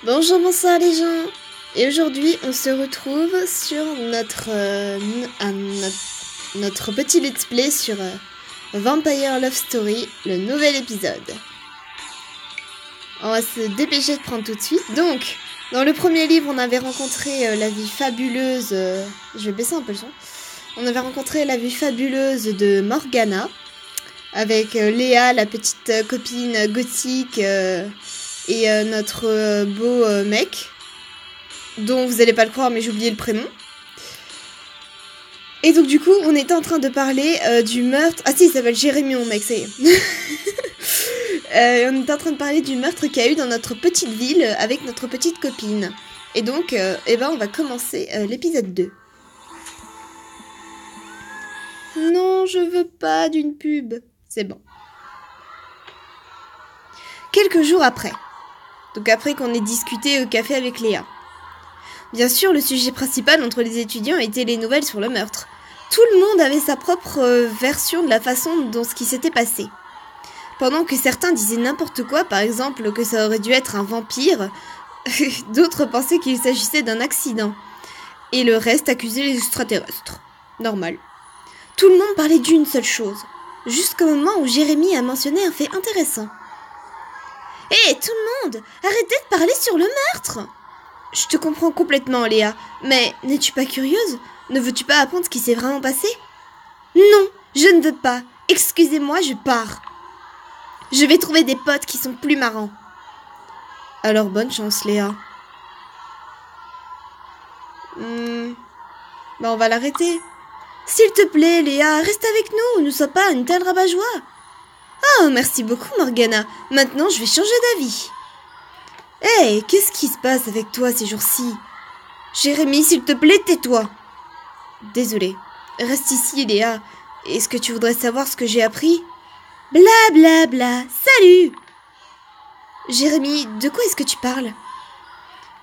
Bonjour, bonsoir les gens. Et aujourd'hui, on se retrouve sur notre petit let's play sur Vampire Love Story, le nouvel épisode. On va se dépêcher de prendre tout de suite. Donc, dans le premier livre, on avait rencontré la vie fabuleuse... je vais baisser un peu le son. On avait rencontré la vie fabuleuse de Morgana, avec Léa, la petite copine gothique... et notre beau mec, dont vous allez pas le croire, mais j'ai oublié le prénom. Et donc du coup, on était en train de parler du meurtre... Ah si, il s'appelle Jérémy, mon mec, ça y est. On était en train de parler du meurtre qu'il y a eu dans notre petite ville avec notre petite copine. Et donc, on va commencer l'épisode 2. Non, je veux pas d'une pub. C'est bon. Quelques jours après. Donc après qu'on ait discuté au café avec Léa. Bien sûr, le sujet principal entre les étudiants était les nouvelles sur le meurtre. Tout le monde avait sa propre version de la façon dont ce qui s'était passé. Pendant que certains disaient n'importe quoi, par exemple que ça aurait dû être un vampire, d'autres pensaient qu'il s'agissait d'un accident. Et le reste accusait les extraterrestres. Normal. Tout le monde parlait d'une seule chose, jusqu'au moment où Jérémy a mentionné un fait intéressant. Hé, tout le monde, arrêtez de parler sur le meurtre! Je te comprends complètement, Léa, mais n'es-tu pas curieuse? Ne veux-tu pas apprendre ce qui s'est vraiment passé? Non, je ne veux pas. Excusez-moi, je pars. Je vais trouver des potes qui sont plus marrants. Alors bonne chance, Léa. On va l'arrêter. S'il te plaît, Léa, reste avec nous, ne sois pas une telle rabat-joie. Oh, merci beaucoup, Morgana. Maintenant, je vais changer d'avis. Hé, qu'est-ce qui se passe avec toi ces jours-ci? Jérémy, s'il te plaît, tais-toi. Désolée. Reste ici, Léa. Est-ce que tu voudrais savoir ce que j'ai appris? Bla bla bla. Salut! Jérémy, de quoi est-ce que tu parles?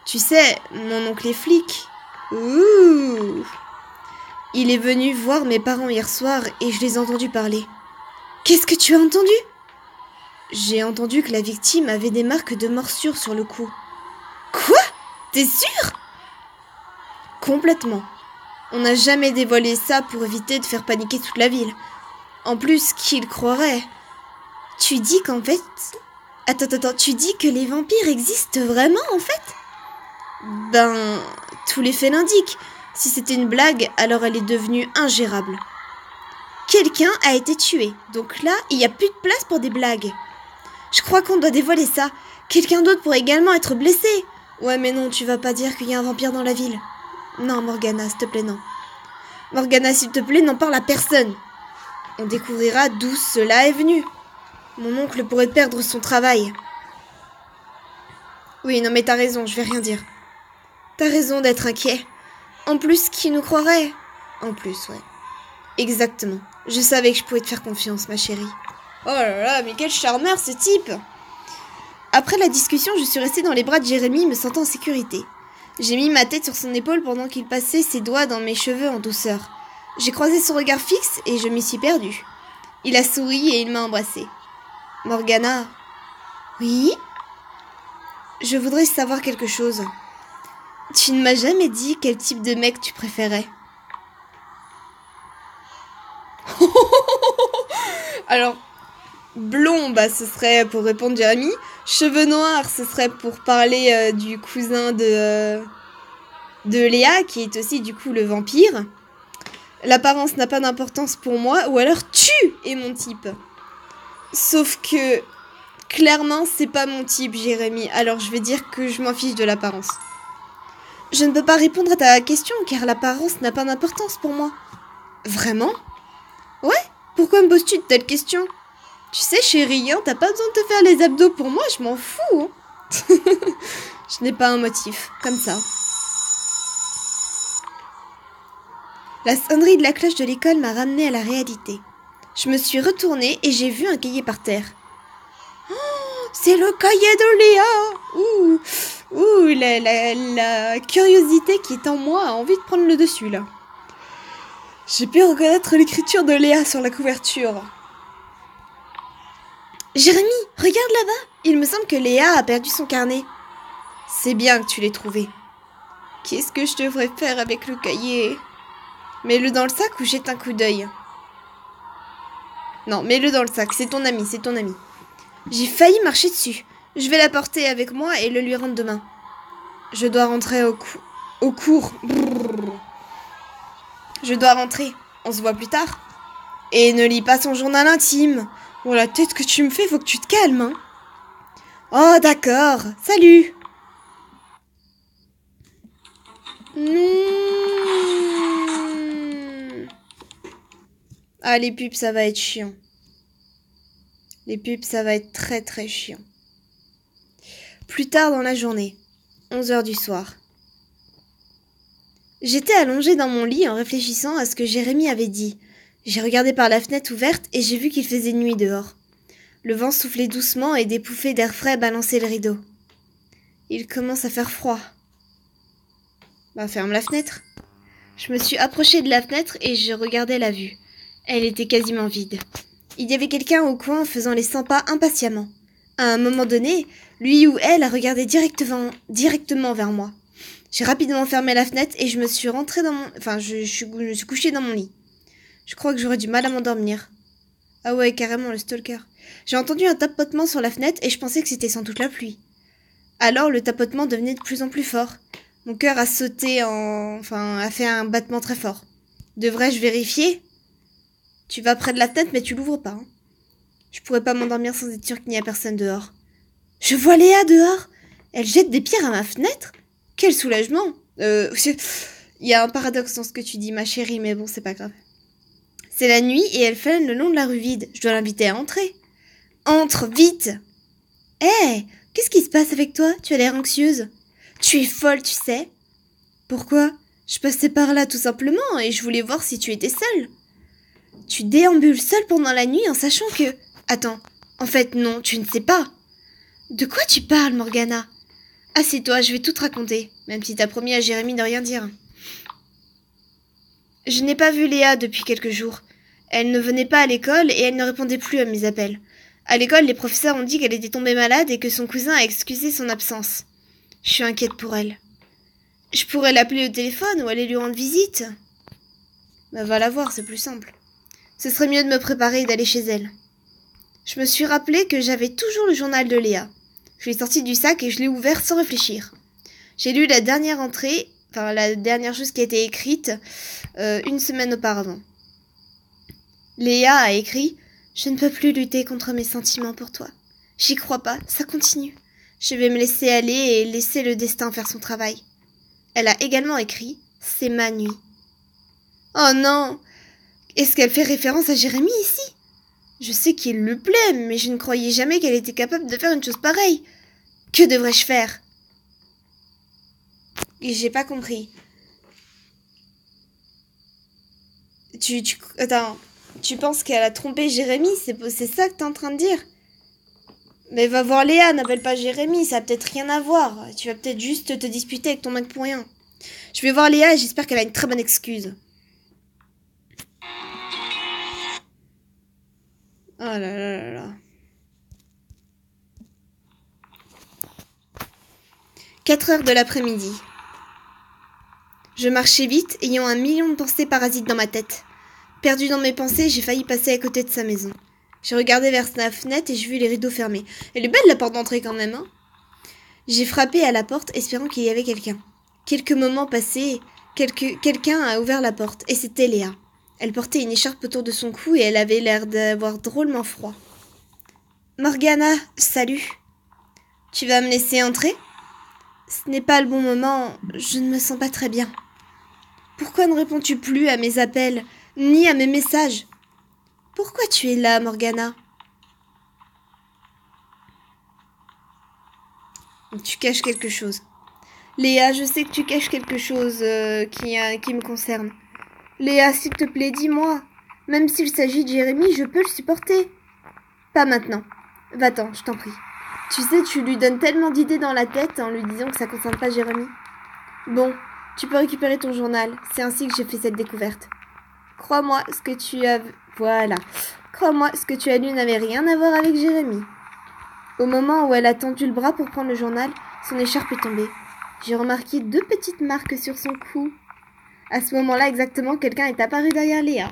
Tu sais, mon oncle est flic. Ouh! Il est venu voir mes parents hier soir et je les ai entendus parler. Qu'est-ce que tu as entendu? J'ai entendu que la victime avait des marques de morsure sur le cou. Quoi? T'es sûr? Complètement. On n'a jamais dévoilé ça pour éviter de faire paniquer toute la ville. En plus, qui le croirait? Tu dis qu'en fait... Attends, tu dis que les vampires existent vraiment en fait? Ben, tous les faits l'indiquent. Si c'était une blague, alors elle est devenue ingérable. Quelqu'un a été tué, donc là, il n'y a plus de place pour des blagues. Je crois qu'on doit dévoiler ça. Quelqu'un d'autre pourrait également être blessé. Ouais, mais non, tu vas pas dire qu'il y a un vampire dans la ville. Non, Morgana, s'il te plaît, non. Morgana, s'il te plaît, n'en parle à personne. On découvrira d'où cela est venu. Mon oncle pourrait perdre son travail. Oui, non, mais t'as raison, je vais rien dire. T'as raison d'être inquiet. En plus, qui nous croirait? En plus, ouais. Exactement. Je savais que je pouvais te faire confiance, ma chérie. Oh là là, mais quel charmeur ce type! Après la discussion, je suis restée dans les bras de Jérémy, me sentant en sécurité. J'ai mis ma tête sur son épaule pendant qu'il passait ses doigts dans mes cheveux en douceur. J'ai croisé son regard fixe et je m'y suis perdue. Il a souri et il m'a embrassée. Morgana. Oui? Je voudrais savoir quelque chose. Tu ne m'as jamais dit quel type de mec tu préférais. Alors, blond, ce serait pour répondre Jérémy. Cheveux noirs, ce serait pour parler du cousin de Léa, qui est aussi du coup le vampire. L'apparence n'a pas d'importance pour moi, ou alors tu es mon type. Sauf que, clairement, c'est pas mon type, Jérémy, alors je vais dire que je m'en fiche de l'apparence. Je ne peux pas répondre à ta question, car l'apparence n'a pas d'importance pour moi. Vraiment? Ouais? Pourquoi me poses-tu de telles questions? Tu sais, chérie, t'as pas besoin de te faire les abdos pour moi, je m'en fous. Je n'ai pas un motif, comme ça. La sonnerie de la cloche de l'école m'a ramenée à la réalité. Je me suis retournée et j'ai vu un cahier par terre. Oh, c'est le cahier de Léa! La curiosité qui est en moi a envie de prendre le dessus, là. J'ai pu reconnaître l'écriture de Léa sur la couverture. Jérémy, regarde là-bas. Il me semble que Léa a perdu son carnet. C'est bien que tu l'aies trouvé. Qu'est-ce que je devrais faire avec le cahier? Mets-le dans le sac ou jette un coup d'œil? Non, mets-le dans le sac, c'est ton ami, c'est ton ami. J'ai failli marcher dessus. Je vais la porter avec moi et le lui rendre demain. Je dois rentrer au cours. Brrr. Je dois rentrer. On se voit plus tard. Et ne lis pas son journal intime. Oh, la tête que tu me fais, faut que tu te calmes, hein. Oh, d'accord. Salut. Ah, les pubs, ça va être chiant. Les pubs, ça va être très très chiant. Plus tard dans la journée, 11h du soir. J'étais allongée dans mon lit en réfléchissant à ce que Jérémy avait dit. J'ai regardé par la fenêtre ouverte et j'ai vu qu'il faisait nuit dehors. Le vent soufflait doucement et des bouffées d'air frais balançaient le rideau. Il commence à faire froid. Bah, ferme la fenêtre. Je me suis approchée de la fenêtre et je regardais la vue. Elle était quasiment vide. Il y avait quelqu'un au coin faisant les 100 pas impatiemment. À un moment donné, lui ou elle a regardé directement vers moi. J'ai rapidement fermé la fenêtre et je me suis rentrée dans mon... Enfin, je me suis couchée dans mon lit. Je crois que j'aurais du mal à m'endormir. Ah ouais, carrément, le stalker. J'ai entendu un tapotement sur la fenêtre et je pensais que c'était sans doute la pluie. Alors, le tapotement devenait de plus en plus fort. Mon cœur a sauté a fait un battement très fort. Devrais-je vérifier? Tu vas près de la fenêtre, mais tu l'ouvres pas. Hein. Je pourrais pas m'endormir sans être sûre qu'il n'y a personne dehors. Je vois Léa dehors. Elle jette des pierres à ma fenêtre. Quel soulagement. Il y a un paradoxe dans ce que tu dis, ma chérie, mais bon, c'est pas grave. C'est la nuit et elle flâne le long de la rue vide. Je dois l'inviter à entrer. Entre, vite. Hé, qu'est-ce qui se passe avec toi? Tu as l'air anxieuse. Tu es folle, tu sais. Pourquoi? Je passais par là tout simplement et je voulais voir si tu étais seule. Tu déambules seule pendant la nuit en sachant que... Attends, en fait non, tu ne sais pas. De quoi tu parles, Morgana? Assieds-toi, je vais tout te raconter, même si t'as promis à Jérémy de rien dire. Je n'ai pas vu Léa depuis quelques jours. Elle ne venait pas à l'école et elle ne répondait plus à mes appels. À l'école, les professeurs ont dit qu'elle était tombée malade et que son cousin a excusé son absence. Je suis inquiète pour elle. Je pourrais l'appeler au téléphone ou aller lui rendre visite. Bah, va la voir, c'est plus simple. Ce serait mieux de me préparer et d'aller chez elle. Je me suis rappelé que j'avais toujours le journal de Léa. Je l'ai sorti du sac et je l'ai ouvert sans réfléchir. J'ai lu la dernière chose qui a été écrite une semaine auparavant. Léa a écrit « Je ne peux plus lutter contre mes sentiments pour toi. J'y crois pas, ça continue. Je vais me laisser aller et laisser le destin faire son travail. » Elle a également écrit « C'est ma nuit. » Oh non! Est-ce qu'elle fait référence à Jérémy ici? Je sais qu'il lui plaît, mais je ne croyais jamais qu'elle était capable de faire une chose pareille. Que devrais-je faire? J'ai pas compris. Attends, tu penses qu'elle a trompé Jérémy? C'est ça que t'es en train de dire? Mais va voir Léa, n'appelle pas Jérémy, ça a peut-être rien à voir. Tu vas peut-être juste te disputer avec ton mec pour rien. Je vais voir Léa et j'espère qu'elle a une très bonne excuse. Oh là là là là. 4h de l'après-midi. Je marchais vite, ayant 1 million de pensées parasites dans ma tête. Perdue dans mes pensées, j'ai failli passer à côté de sa maison. J'ai regardé vers sa fenêtre et j'ai vu les rideaux fermés. Elle est belle la porte d'entrée quand même, hein. J'ai frappé à la porte, espérant qu'il y avait quelqu'un. Quelques moments passés, quelqu'un a ouvert la porte, et c'était Léa. Elle portait une écharpe autour de son cou et elle avait l'air d'avoir drôlement froid. « Morgana, salut. Tu vas me laisser entrer ? Ce n'est pas le bon moment, je ne me sens pas très bien. Pourquoi ne réponds-tu plus à mes appels, ni à mes messages ? Pourquoi tu es là, Morgana ? Tu caches quelque chose. Léa, je sais que tu caches quelque chose qui me concerne. Léa, s'il te plaît, dis-moi. Même s'il s'agit de Jérémy, je peux le supporter. Pas maintenant. Va-t'en, je t'en prie. Tu sais, tu lui donnes tellement d'idées dans la tête en lui disant que ça concerne pas Jérémy. Bon, tu peux récupérer ton journal. C'est ainsi que j'ai fait cette découverte. Crois-moi, ce que tu as... Voilà. Crois-moi, ce que tu as lu n'avait rien à voir avec Jérémy. Au moment où elle a tendu le bras pour prendre le journal, son écharpe est tombée. J'ai remarqué 2 petites marques sur son cou. À ce moment-là exactement, quelqu'un est apparu derrière Léa.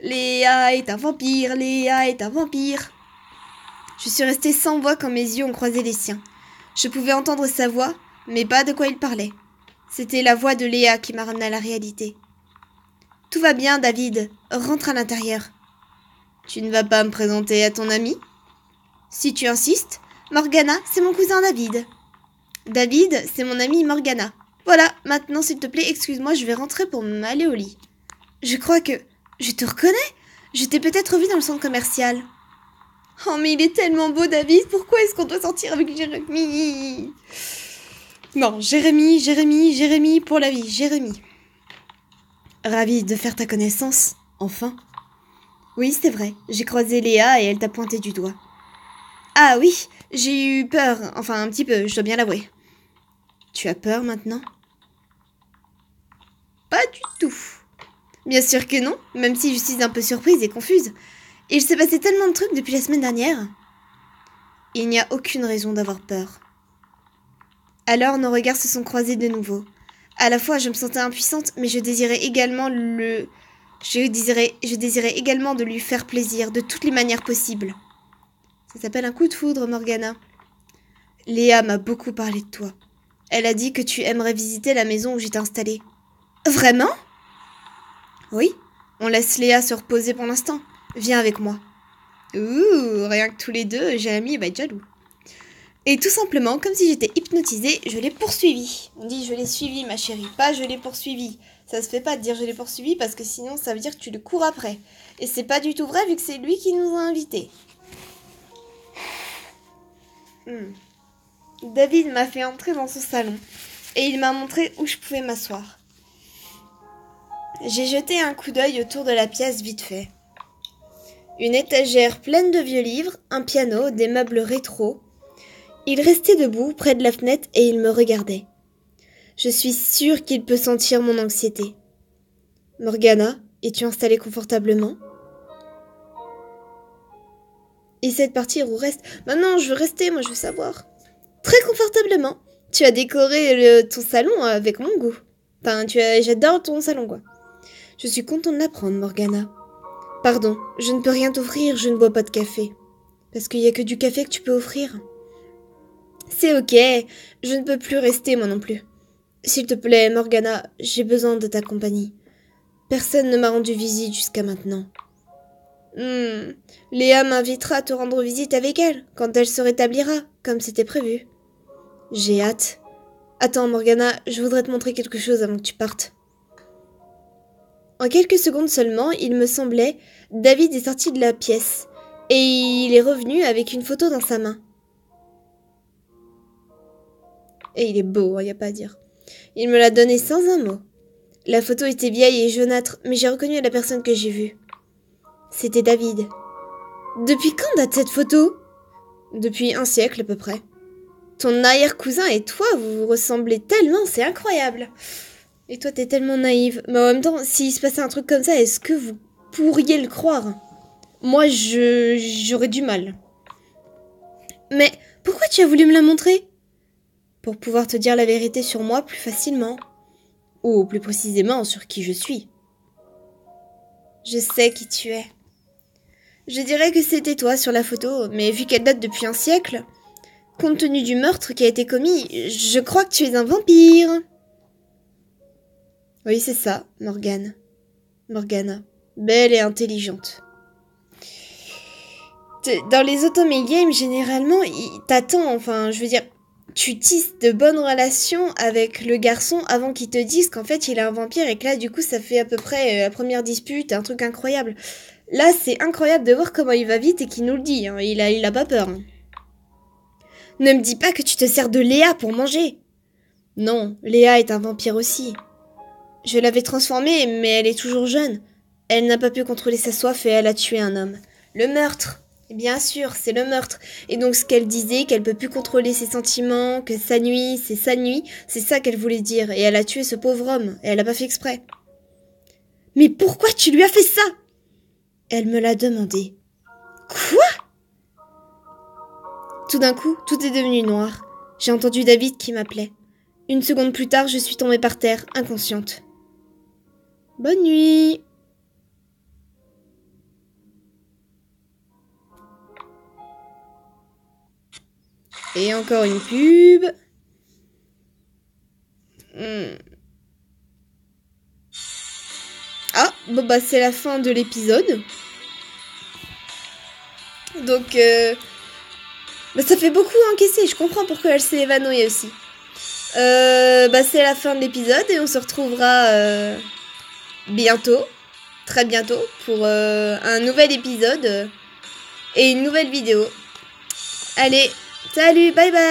Léa est un vampire, Léa est un vampire. Je suis restée sans voix quand mes yeux ont croisé les siens. Je pouvais entendre sa voix, mais pas de quoi il parlait. C'était la voix de Léa qui m'a ramené à la réalité. Tout va bien, David. Rentre à l'intérieur. Tu ne vas pas me présenter à ton ami ? Si tu insistes, Morgana, c'est mon cousin David. David, c'est mon ami Morgana. Voilà, maintenant s'il te plaît, excuse-moi, je vais rentrer pour m'aller au lit. Je crois que... Je te reconnais ? Je t'ai peut-être vu dans le centre commercial. Oh mais il est tellement beau, David, pourquoi est-ce qu'on doit sortir avec Jérémy ? Non, Jérémy, pour la vie, Jérémy. Ravie de faire ta connaissance, enfin. Oui, c'est vrai, j'ai croisé Léa et elle t'a pointé du doigt. Ah oui, j'ai eu peur, enfin un petit peu, je dois bien l'avouer. Tu as peur maintenant ? Pas du tout. Bien sûr que non, même si je suis un peu surprise et confuse. Il s'est passé tellement de trucs depuis la semaine dernière. Il n'y a aucune raison d'avoir peur. Alors nos regards se sont croisés de nouveau. À la fois je me sentais impuissante, mais je désirais également de lui faire plaisir de toutes les manières possibles. Ça s'appelle un coup de foudre, Morgana. Léa m'a beaucoup parlé de toi. Elle a dit que tu aimerais visiter la maison où j'étais installée. Vraiment ? Oui, on laisse Léa se reposer pour l'instant. Viens avec moi. Ouh, rien que tous les deux, Jérémy va être jaloux. Et tout simplement, comme si j'étais hypnotisée, je l'ai poursuivi. On dit je l'ai suivi, ma chérie, pas je l'ai poursuivi. Ça se fait pas de dire je l'ai poursuivi parce que sinon ça veut dire que tu le cours après. Et c'est pas du tout vrai vu que c'est lui qui nous a invités. David m'a fait entrer dans son salon et il m'a montré où je pouvais m'asseoir. J'ai jeté un coup d'œil autour de la pièce vite fait. Une étagère pleine de vieux livres, un piano, des meubles rétro. Il restait debout près de la fenêtre et il me regardait. Je suis sûre qu'il peut sentir mon anxiété. Morgana, es-tu installée confortablement ? Essaie de partir ou reste. Maintenant, je veux rester, moi je veux savoir. Très confortablement. Tu as décoré ton salon avec mon goût. Enfin, j'adore ton salon, quoi. Je suis contente de l'apprendre, Morgana. Pardon, je ne peux rien t'offrir, je ne bois pas de café. Parce qu'il n'y a que du café que tu peux offrir. C'est ok, je ne peux plus rester, moi non plus. S'il te plaît, Morgana, j'ai besoin de ta compagnie. Personne ne m'a rendu visite jusqu'à maintenant. Léa m'invitera à te rendre visite avec elle, quand elle se rétablira, comme c'était prévu. J'ai hâte. Attends, Morgana, je voudrais te montrer quelque chose avant que tu partes. En quelques secondes seulement, il me semblait, David est sorti de la pièce, et il est revenu avec une photo dans sa main. Et il est beau, y a pas à dire. Il me l'a donnée sans un mot. La photo était vieille et jaunâtre, mais j'ai reconnu la personne que j'ai vue. C'était David. Depuis quand date cette photo ? Depuis 1 siècle à peu près. Ton arrière-cousin et toi, vous vous ressemblez tellement, c'est incroyable. Et toi, t'es tellement naïve. Mais en même temps, s'il se passait un truc comme ça, est-ce que vous pourriez le croire ? Moi, j'aurais du mal. Mais pourquoi tu as voulu me la montrer ? Pour pouvoir te dire la vérité sur moi plus facilement. Ou plus précisément sur qui je suis. Je sais qui tu es. Je dirais que c'était toi sur la photo, mais vu qu'elle date depuis 1 siècle, compte tenu du meurtre qui a été commis, je crois que tu es un vampire. Oui, c'est ça, Morgana. Belle et intelligente. Dans les Otome Games, généralement, t'attends, enfin, je veux dire, tu tisses de bonnes relations avec le garçon avant qu'il te dise qu'en fait, il est un vampire et que là, du coup, ça fait à peu près la première dispute, un truc incroyable. Là, c'est incroyable de voir comment il va vite et qu'il nous le dit, hein. Il a pas peur. Hein. Ne me dis pas que tu te sers de Léa pour manger. Non, Léa est un vampire aussi. Je l'avais transformée, mais elle est toujours jeune. Elle n'a pas pu contrôler sa soif et elle a tué un homme. Le meurtre. Bien sûr, c'est le meurtre. Et donc ce qu'elle disait, qu'elle peut plus contrôler ses sentiments, que sa nuit, c'est sa nuit, c'est ça qu'elle voulait dire. Et elle a tué ce pauvre homme, et elle a pas fait exprès. Mais pourquoi tu lui as fait ça ? Elle me l'a demandé. Quoi ? Tout d'un coup, tout est devenu noir. J'ai entendu David qui m'appelait. Une seconde plus tard, je suis tombée par terre, inconsciente. Bonne nuit. Et encore une pub. Ah, bon bah c'est la fin de l'épisode. Donc, bah ça fait beaucoup encaisser, je comprends pourquoi elle s'est évanouie aussi. Bah c'est la fin de l'épisode et on se retrouvera bientôt, très bientôt, pour un nouvel épisode et une nouvelle vidéo. Allez, salut, bye bye.